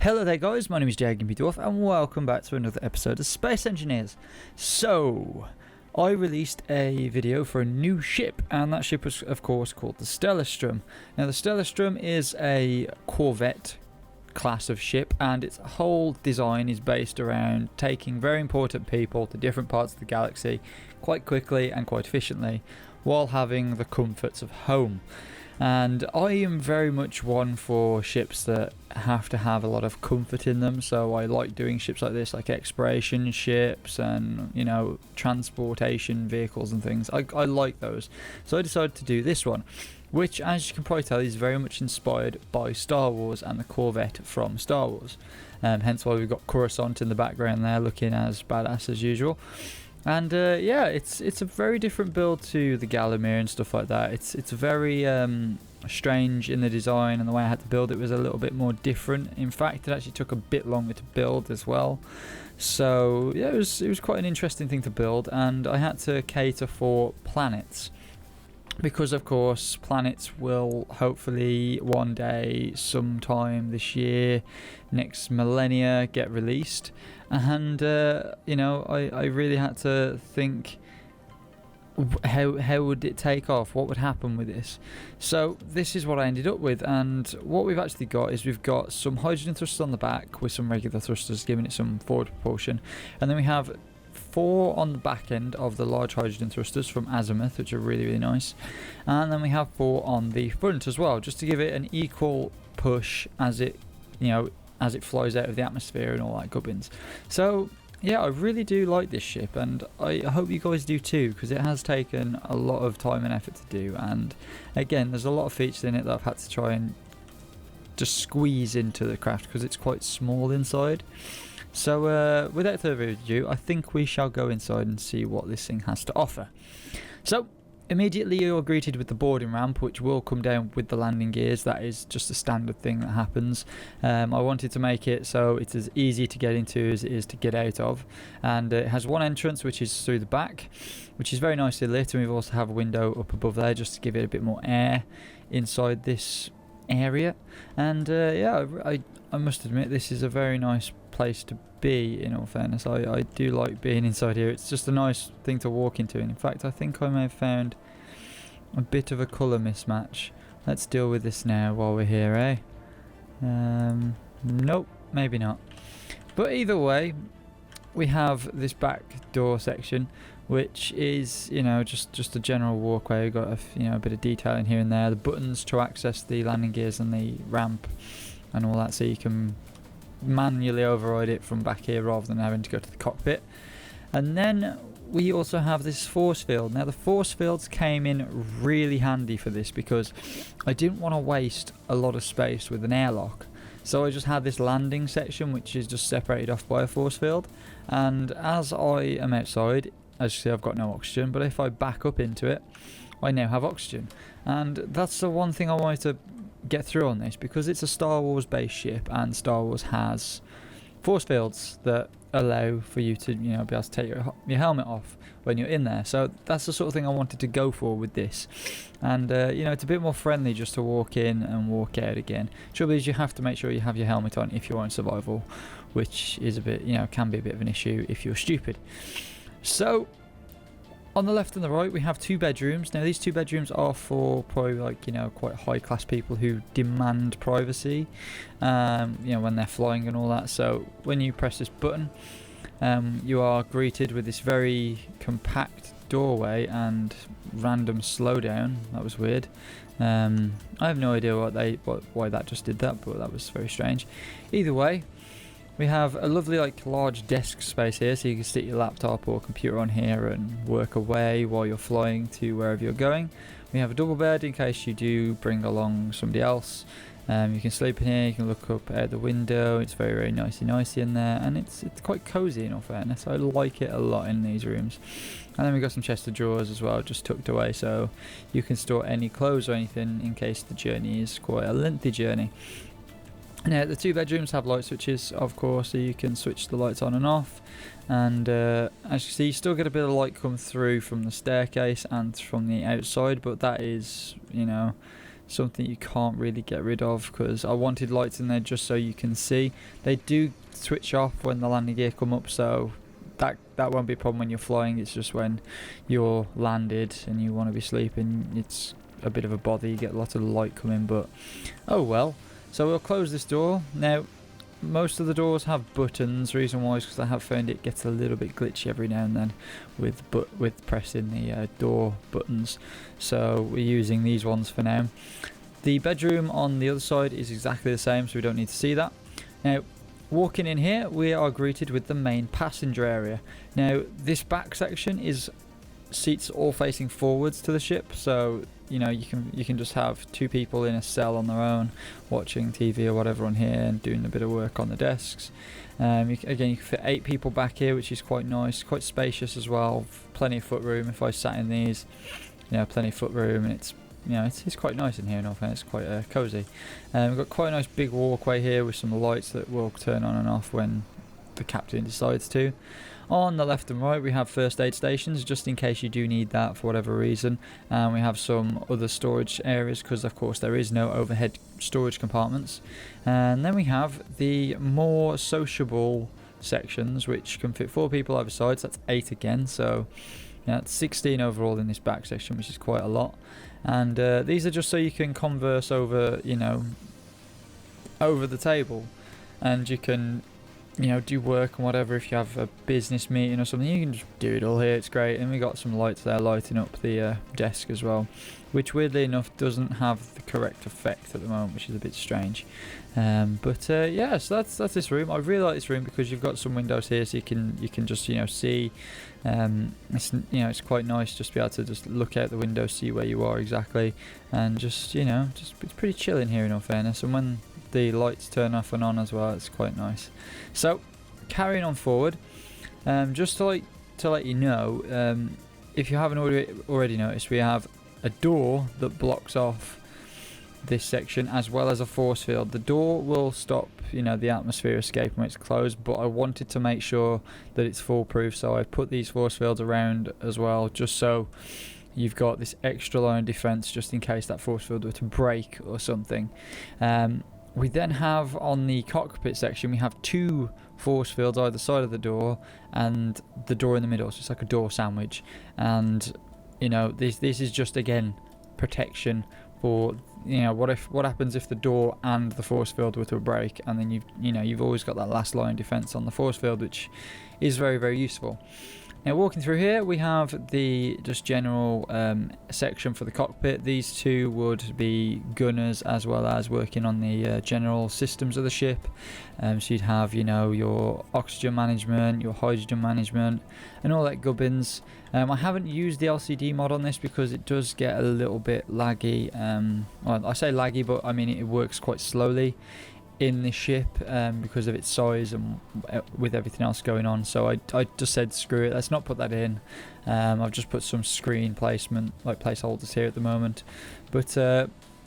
Hello there guys, my name is JagginBDwarf and welcome back to another episode of Space Engineers. So, I released a video for a new ship, and that ship was of course called the Stellastrom. Now the Stellastrom is a Corvette class of ship, and its whole design is based around taking very important people to different parts of the galaxy quite quickly and quite efficiently while having the comforts of home. And I am very much one for ships that have to have a lot of comfort in them, so I like doing ships like this, like exploration ships and, you know, transportation vehicles and things. I like those, so I decided to do this one, which, as you can probably tell, is very much inspired by Star Wars and the Corvette from Star Wars. Hence why we've got Coruscant in the background there, looking as badass as usual. And yeah, it's a very different build to the Gallimere and stuff like that. It's very strange in the design, and the way I had to build it was a little bit more different. In fact, it actually took a bit longer to build as well. So yeah, it was quite an interesting thing to build, and I had to cater for planets, because of course planets will hopefully one day, sometime this year, next millennia, get released. And you know, I really had to think, how would it take off, what would happen with this. So this is what I ended up with, and what we've actually got is we've got some hydrogen thrusters on the back with some regular thrusters giving it some forward propulsion, and then we have 4 on the back end of the large hydrogen thrusters from Azimuth, which are really nice, and then we have 4 on the front as well, just to give it an equal push as it, you know, as it flies out of the atmosphere and all that gubbins. So yeah, I really do like this ship, and I hope you guys do too, because it has taken a lot of time and effort to do, and again, there's a lot of features in it that I've had to try and just squeeze into the craft because it's quite small inside. So without further ado, I think we shall go inside and see what this thing has to offer. So immediately you're greeted with the boarding ramp, which will come down with the landing gears. That is just a standard thing that happens. I wanted to make it so it's as easy to get into as it is to get out of, and it has one entrance, which is through the back, which is very nicely lit, and we also have a window up above there just to give it a bit more air inside this area. And yeah, I must admit, this is a very nice place to be, in all fairness. I do like being inside here. It's just a nice thing to walk into, and in fact I think I may have found a bit of a colour mismatch. Let's deal with this now while we're here, eh? Nope, maybe not. But either way, we have this back door section, which is, you know, just a general walkway. We've got a bit of detailing here and there, the buttons to access the landing gears and the ramp and all that, so you can manually override it from back here rather than having to go to the cockpit. And then we also have this force field. Now the force fields came in really handy for this, because I didn't want to waste a lot of space with an airlock, so I just had this landing section which is just separated off by a force field. And as I am outside, as you see, I've got no oxygen, but if I back up into it, I now have oxygen. And that's the one thing I wanted to get through on this, because it's a Star Wars based ship, and Star Wars has force fields that allow for you to, you know, be able to take your helmet off when you're in there. So that's the sort of thing I wanted to go for with this. And you know, it's a bit more friendly just to walk in and walk out again. Trouble is, you have to make sure you have your helmet on if you're on survival, which is a bit, you know, can be a bit of an issue if you're stupid. So on the left and the right, we have 2 bedrooms. Now these 2 bedrooms are for probably, like, you know, quite high class people who demand privacy, you know, when they're flying and all that. So when you press this button, you are greeted with this very compact doorway and random slowdown. That was weird. I have no idea why that just did that, but that was very strange. Either way, we have a lovely, like, large desk space here, so you can stick your laptop or computer on here and work away while you're flying to wherever you're going. We have a double bed in case you do bring along somebody else. You can sleep in here, you can look up out the window. It's very nicey in there, and it's quite cozy, in all fairness. I like it a lot in these rooms. And then we've got some chest of drawers as well, just tucked away, so you can store any clothes or anything in case the journey is quite a lengthy journey. Now the 2 bedrooms have light switches, of course, so you can switch the lights on and off. And as you see, you still get a bit of light come through from the staircase and from the outside, but that is, you know, something you can't really get rid of, because I wanted lights in there just so you can see. They do switch off when the landing gear come up, so that won't be a problem when you're flying. It's just when you're landed and you want to be sleeping, it's a bit of a bother. You get a lot of light coming, but oh well. So we'll close this door. Now, most of the doors have buttons. Reason why is because I have found it gets a little bit glitchy every now and then with pressing the door buttons. So we're using these ones for now. The bedroom on the other side is exactly the same, so we don't need to see that. Now, walking in here, we are greeted with the main passenger area. Now, this back section is seats all facing forwards to the ship, so you know you can just have two people in a cell on their own watching TV or whatever on here and doing a bit of work on the desks. Again, you can fit 8 people back here, which is quite nice, quite spacious as well. Plenty of foot room. If I sat in these, plenty of foot room, and it's it's quite nice in here. In all fairness, it's quite cozy. We've got quite a nice big walkway here with some lights that will turn on and off when the captain decides to. On the left and right, we have first aid stations, just in case you do need that for whatever reason. And we have some other storage areas, because of course there is no overhead storage compartments. And then we have the more sociable sections, which can fit 4 people either side, so that's 8 again. So that's 16 overall in this back section, which is quite a lot. And these are just so you can converse over, over the table, and you can do work and whatever. If you have a business meeting or something, you can just do it all here. It's great. And we got some lights there lighting up the desk as well, which weirdly enough doesn't have the correct effect at the moment, which is a bit strange. Yeah, so that's this room. I really like this room because you've got some windows here, so you can just see. It's quite nice just to be able to just look out the window, see where you are exactly, and just it's pretty chill in here in all fairness. And when the lights turn off and on as well, it's quite nice. So carrying on forward, just to let you know, if you haven't already noticed, we have a door that blocks off this section as well as a force field. The door will stop the atmosphere escape when it's closed, but I wanted to make sure that it's foolproof, so I put these force fields around as well, just so you've got this extra line of defense just in case that force field were to break or something. We then have on the cockpit section, we have 2 force fields either side of the door and the door in the middle, so it's like a door sandwich. And this is just again protection for what happens if the door and the force field were to break, and then you've always got that last line of defense on the force field, which is very, very useful. Now, walking through here, we have the just general section for the cockpit. These 2 would be gunners as well as working on the general systems of the ship. So you'd have, your oxygen management, your hydrogen management, and all that gubbins. I haven't used the LCD mod on this because it does get a little bit laggy. Well, I say laggy, but I mean it works quite slowly in the ship because of its size and with everything else going on. So I just said screw it, let's not put that in. I've just put some screen placement, like placeholders here at the moment. But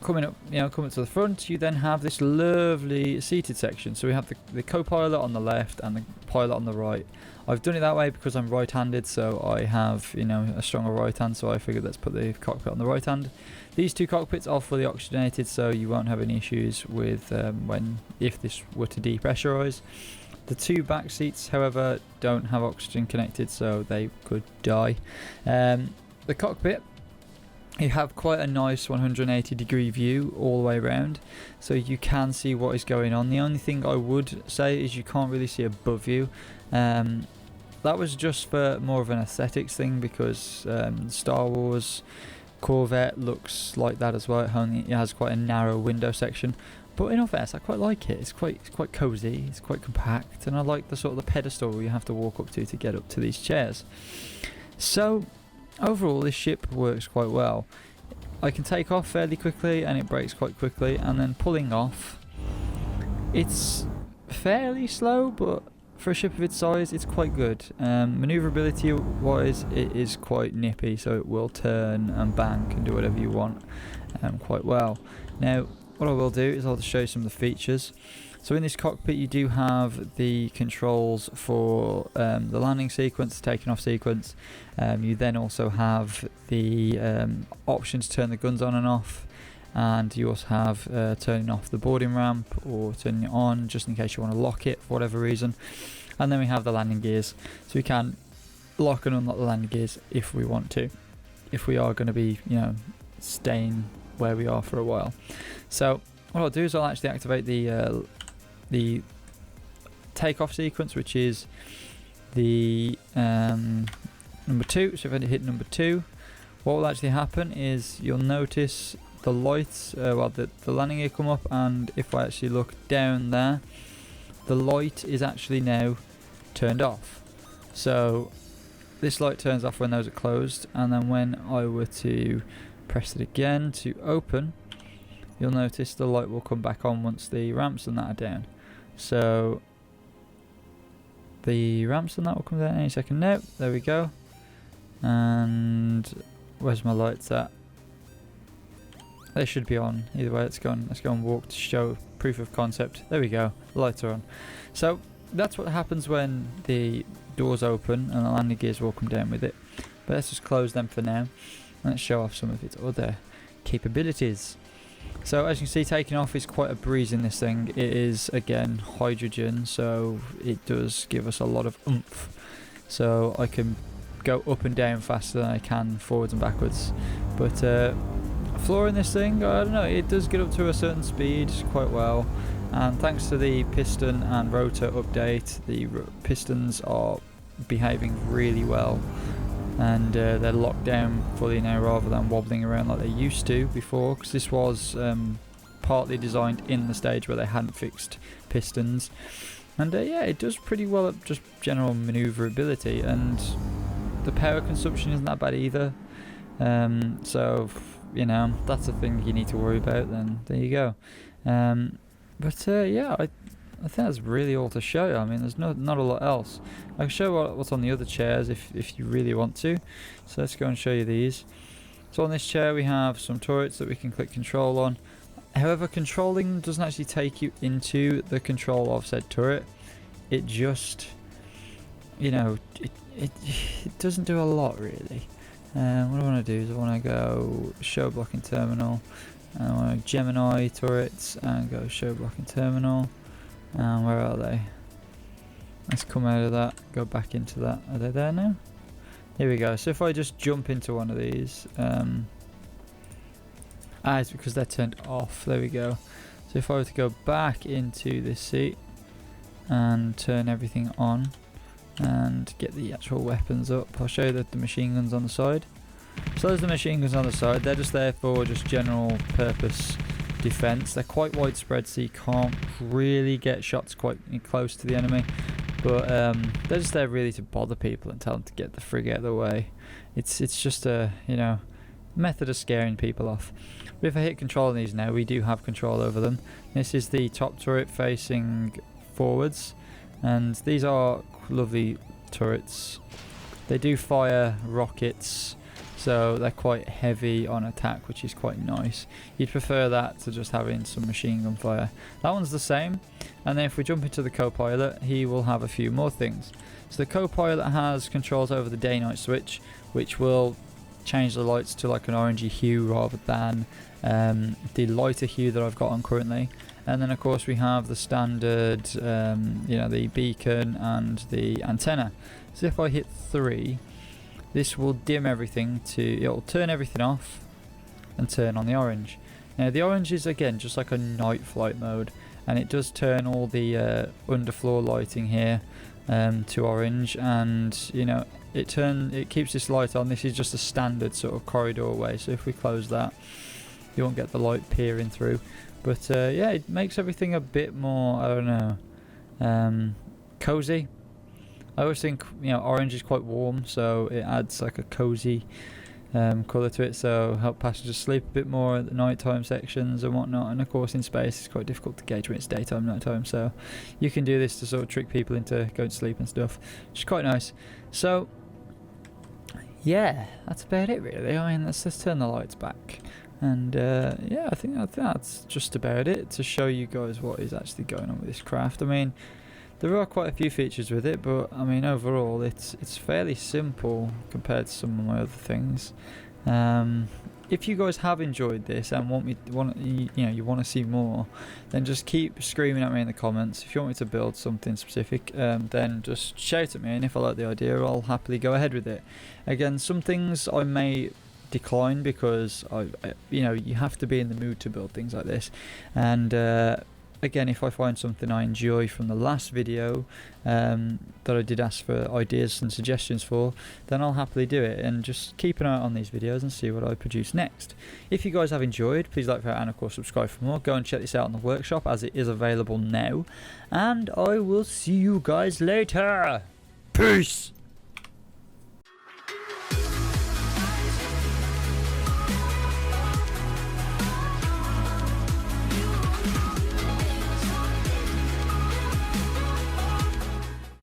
coming up to the front, you then have this lovely seated section. So we have the co-pilot on the left and the pilot on the right. I've done it that way because I'm right-handed, so I have a stronger right hand, so I figured let's put the cockpit on the right hand. These 2 cockpits are fully oxygenated, so you won't have any issues with if this were to depressurize. The 2 back seats, however, don't have oxygen connected, so they could die. The cockpit, you have quite a nice 180-degree view all the way around, so you can see what is going on. The only thing I would say is you can't really see above you. That was just for more of an aesthetics thing, because Star Wars Corvette looks like that as well. It has quite a narrow window section, but in all fairness, I quite like it. It's quite cozy, it's quite compact, and I like the sort of the pedestal you have to walk up to get up to these chairs. So overall, this ship works quite well. I can take off fairly quickly and it brakes quite quickly, and then pulling off, it's fairly slow, but for a ship of its size, it's quite good. Manoeuvrability wise, it is quite nippy, so it will turn and bank and do whatever you want quite well. Now, what I will do is I'll just show you some of the features. So in this cockpit, you do have the controls for the landing sequence, taking off sequence. You then also have the option to turn the guns on and off. and you also have turning off the boarding ramp or turning it on just in case you want to lock it for whatever reason. And then we have the landing gears, so we can lock and unlock the landing gears if we want to, if we are going to be, you know, staying where we are for a while. So what I'll do is I'll actually activate the takeoff sequence, which is the number 2. So if I hit number 2, what will actually happen is you'll notice the lights, the landing gear come up, and if I actually look down there, the light is actually now turned off. So this light turns off when those are closed, and then when I were to press it again to open, you'll notice the light will come back on once the ramps and that are down. So the ramps and that will come down any second now. There we go. And where's my lights at? They should be on. Either way, let's go and walk to show proof of concept. There we go. The lights are on. So that's what happens when the doors open and the landing gears will come down with it. But let's just close them for now. Let's show off some of its other capabilities. So as you can see, taking off is quite a breeze in this thing. It is again hydrogen, so it does give us a lot of oomph. So I can go up and down faster than I can forwards and backwards. But flooring this thing, I don't know, it does get up to a certain speed quite well. And thanks to the piston and rotor update, the pistons are behaving really well. And they're locked down fully now rather than wobbling around like they used to before, because this was partly designed in the stage where they hadn't fixed pistons. And yeah, it does pretty well at just general manoeuvrability, and the power consumption isn't that bad either. So, you know, that's a thing you need to worry about, then there you go. But yeah, I think that's really all to show you. I mean, there's not a lot else. I can show what's on the other chairs if you really want to. So let's go and show you these. So on this chair we have some turrets that we can click control on. However, controlling doesn't actually take you into the control of said turret. It just, you know, it doesn't do a lot really. What I want to do is I want to go show blocking terminal. And I want to Gemini turrets and go show blocking terminal. And where are they? Let's come out of that, go back into that. Are they there now? Here we go. So if I just jump into one of these, it's because they're turned off. There we go. So if I were to go back into this seat and turn everything on and get the actual weapons up, I'll show you the machine guns on the side. So there's the machine guns on the side. They're just there for just general purpose defense. They're quite widespread, so you can't really get shots quite close to the enemy, but they're just there really to bother people and tell them to get the frig out of the way. It's just a, you know, method of scaring people off. But if I hit control on these now, we do have control over them. This is the top turret facing forwards, and these are lovely turrets. They do fire rockets, so they're quite heavy on attack, which is quite nice. You'd prefer that to just having some machine gun fire. That one's the same. And then if we jump into the Copilot, he will have a few more things. So the Copilot has controls over the day-night switch, which will change the lights to like an orangey hue rather than the lighter hue that I've got on currently. And then of course we have the standard, you know, the beacon and the antenna. So if I hit 3, this will dim everything it'll turn everything off and turn on the orange. Now the orange is again just like a night flight mode, and it does turn all the underfloor lighting here to orange, and you know, it keeps this light on. This is just a standard sort of corridor way, so if we close that, you won't get the light peering through. But yeah, it makes everything a bit more, I don't know, cozy. I always think, you know, orange is quite warm, so it adds like a cozy colour to it, so help passengers sleep a bit more at the nighttime sections and whatnot. And of course in space it's quite difficult to gauge when it's daytime, nighttime, so you can do this to sort of trick people into going to sleep and stuff, which is quite nice. So yeah, that's about it really. I mean, let's turn the lights back, and yeah, I think that's just about it to show you guys what is actually going on with this craft. I mean, there are quite a few features with it, but I mean overall it's fairly simple compared to some of my other things. if you guys have enjoyed this and you want to see more, then just keep screaming at me in the comments. If you want me to build something specific, then just shout at me, and if I like the idea, I'll happily go ahead with it. Again, some things I may decline because you have to be in the mood to build things like this, and again, if I find something I enjoy from the last video that I did ask for ideas and suggestions for, then I'll happily do it, and just keep an eye on these videos and see what I produce next. If you guys have enjoyed, please like, and of course subscribe for more. Go and check this out on the workshop as it is available now, and I will see you guys later. Peace!